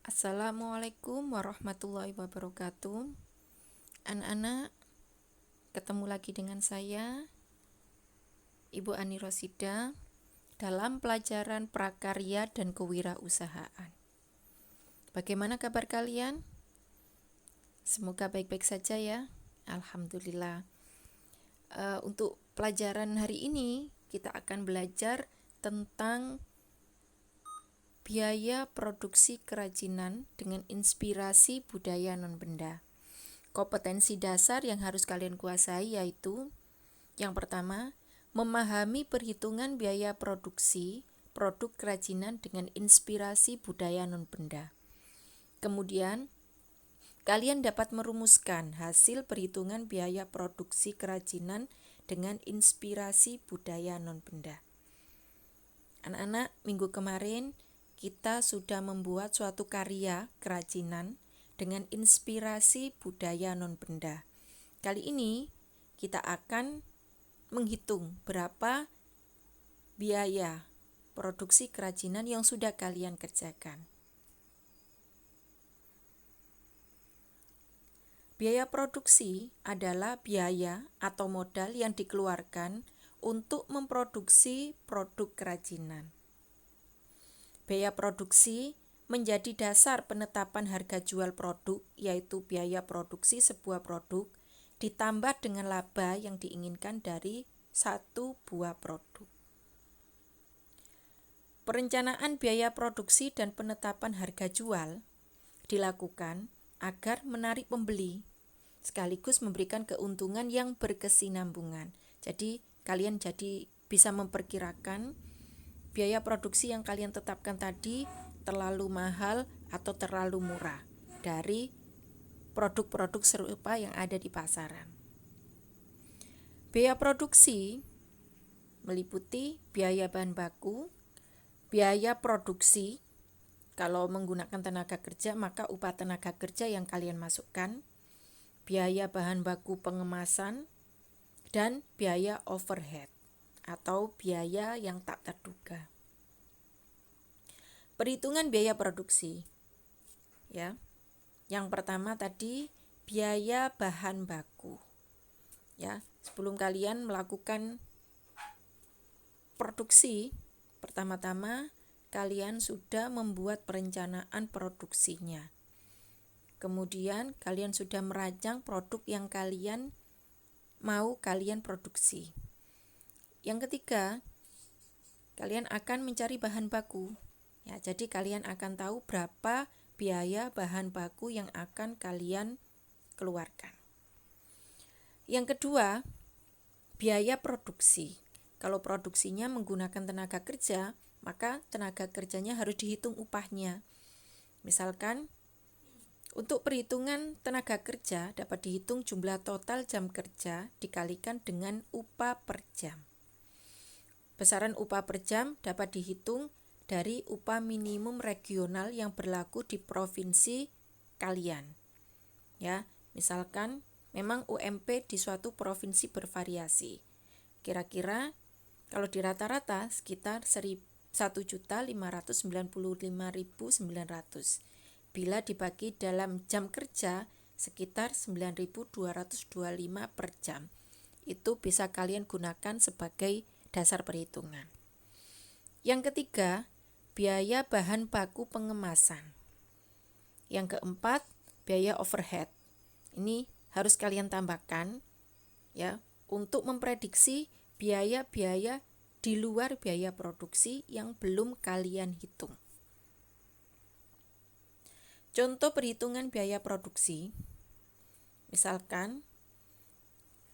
Assalamualaikum warahmatullahi wabarakatuh. Anak-anak, ketemu lagi dengan saya, Ibu Ani Rosida, dalam pelajaran prakarya dan kewirausahaan. Bagaimana kabar kalian? Semoga baik-baik saja ya. Alhamdulillah. Untuk pelajaran hari ini, kita akan belajar tentang biaya produksi kerajinan dengan inspirasi budaya non-benda. Kompetensi dasar yang harus kalian kuasai yaitu yang pertama, memahami perhitungan biaya produksi produk kerajinan dengan inspirasi budaya non-benda. Kemudian, kalian dapat merumuskan hasil perhitungan biaya produksi kerajinan dengan inspirasi budaya non-benda. Anak-anak, minggu kemarin kita sudah membuat suatu karya kerajinan dengan inspirasi budaya non-benda. Kali ini kita akan menghitung berapa biaya produksi kerajinan yang sudah kalian kerjakan. Biaya produksi adalah biaya atau modal yang dikeluarkan untuk memproduksi produk kerajinan. Biaya produksi menjadi dasar penetapan harga jual produk, yaitu biaya produksi sebuah produk ditambah dengan laba yang diinginkan dari satu buah produk. Perencanaan biaya produksi dan penetapan harga jual dilakukan agar menarik pembeli, sekaligus memberikan keuntungan yang berkesinambungan. Jadi, kalian bisa memperkirakan biaya produksi yang kalian tetapkan tadi terlalu mahal atau terlalu murah dari produk-produk serupa yang ada di pasaran. Biaya produksi meliputi biaya bahan baku, biaya produksi. Kalau menggunakan tenaga kerja, maka upah tenaga kerja yang kalian masukkan, biaya bahan baku pengemasan, dan biaya overhead atau biaya yang tak terduga. Perhitungan biaya produksi. Ya. Yang pertama tadi biaya bahan baku. Ya, sebelum kalian melakukan produksi, pertama-tama kalian sudah membuat perencanaan produksinya. Kemudian kalian sudah merancang produk yang kalian mau kalian produksi. Yang ketiga, kalian akan mencari bahan baku. Ya, jadi kalian akan tahu berapa biaya bahan baku yang akan kalian keluarkan. Yang kedua, biaya produksi. Kalau produksinya menggunakan tenaga kerja, maka tenaga kerjanya harus dihitung upahnya. Misalkan, untuk perhitungan tenaga kerja dapat dihitung jumlah total jam kerja dikalikan dengan upah per jam. Besaran upah per jam dapat dihitung dari upah minimum regional yang berlaku di provinsi kalian. Ya, misalkan memang UMP di suatu provinsi bervariasi. Kira-kira kalau di rata-rata sekitar 1.595.900. Bila dibagi dalam jam kerja sekitar 9.225 per jam. Itu bisa kalian gunakan sebagai dasar perhitungan. Yang ketiga, biaya bahan baku pengemasan. Yang keempat, biaya overhead. Ini harus kalian tambahkan ya untuk memprediksi biaya-biaya di luar biaya produksi yang belum kalian hitung. Contoh perhitungan biaya produksi. Misalkan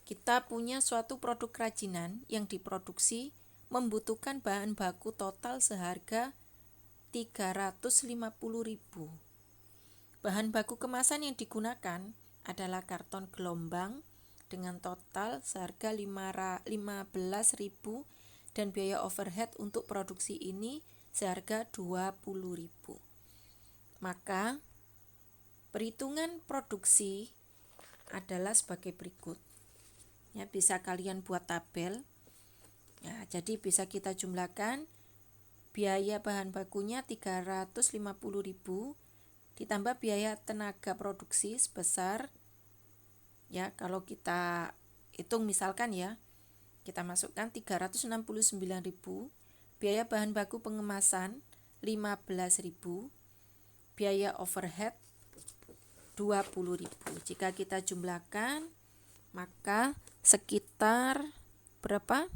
kita punya suatu produk kerajinan yang diproduksi membutuhkan bahan baku total seharga 350.000. Bahan baku kemasan yang digunakan adalah karton gelombang dengan total seharga 15.000 dan biaya overhead untuk produksi ini seharga 20.000. Maka perhitungan produksi adalah sebagai berikut. Ya, bisa kalian buat tabel. Ya, jadi bisa kita jumlahkan biaya bahan bakunya 350.000 ditambah biaya tenaga produksi sebesar, ya kalau kita hitung misalkan ya, kita masukkan 369.000, biaya bahan baku pengemasan 15.000, biaya overhead 20.000. Jika kita jumlahkan maka sekitar berapa?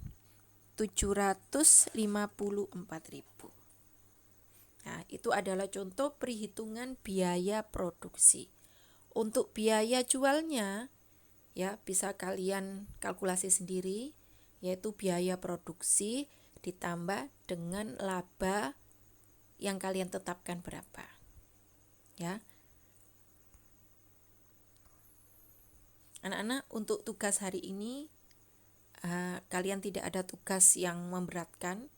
754.000. Nah, itu adalah contoh perhitungan biaya produksi. Untuk biaya jualnya, ya bisa kalian kalkulasi sendiri, yaitu biaya produksi ditambah dengan laba yang kalian tetapkan berapa. Ya. Anak-anak, untuk tugas hari ini kalian tidak ada tugas yang memberatkan.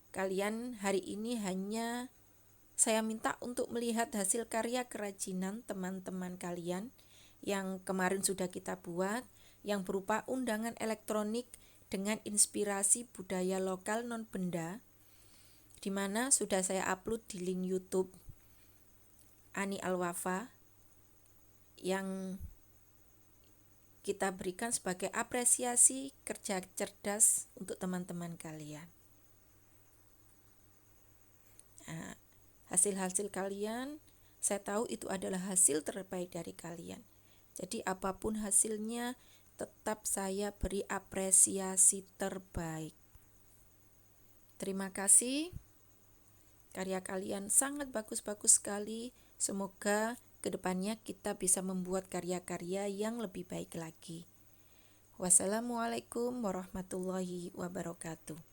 Kalian hari ini hanya saya minta untuk melihat hasil karya kerajinan teman-teman kalian yang kemarin sudah kita buat, yang berupa undangan elektronik dengan inspirasi budaya lokal non-benda, di mana sudah saya upload di link YouTube Ani Al-Wafa, yang kita berikan sebagai apresiasi kerja cerdas untuk teman-teman kalian. Nah, hasil-hasil kalian, saya tahu itu adalah hasil terbaik dari kalian. Jadi apapun hasilnya, tetap saya beri apresiasi terbaik. Terima kasih. Karya kalian sangat bagus-bagus sekali. Semoga kedepannya kita bisa membuat karya-karya yang lebih baik lagi. Wassalamualaikum warahmatullahi wabarakatuh.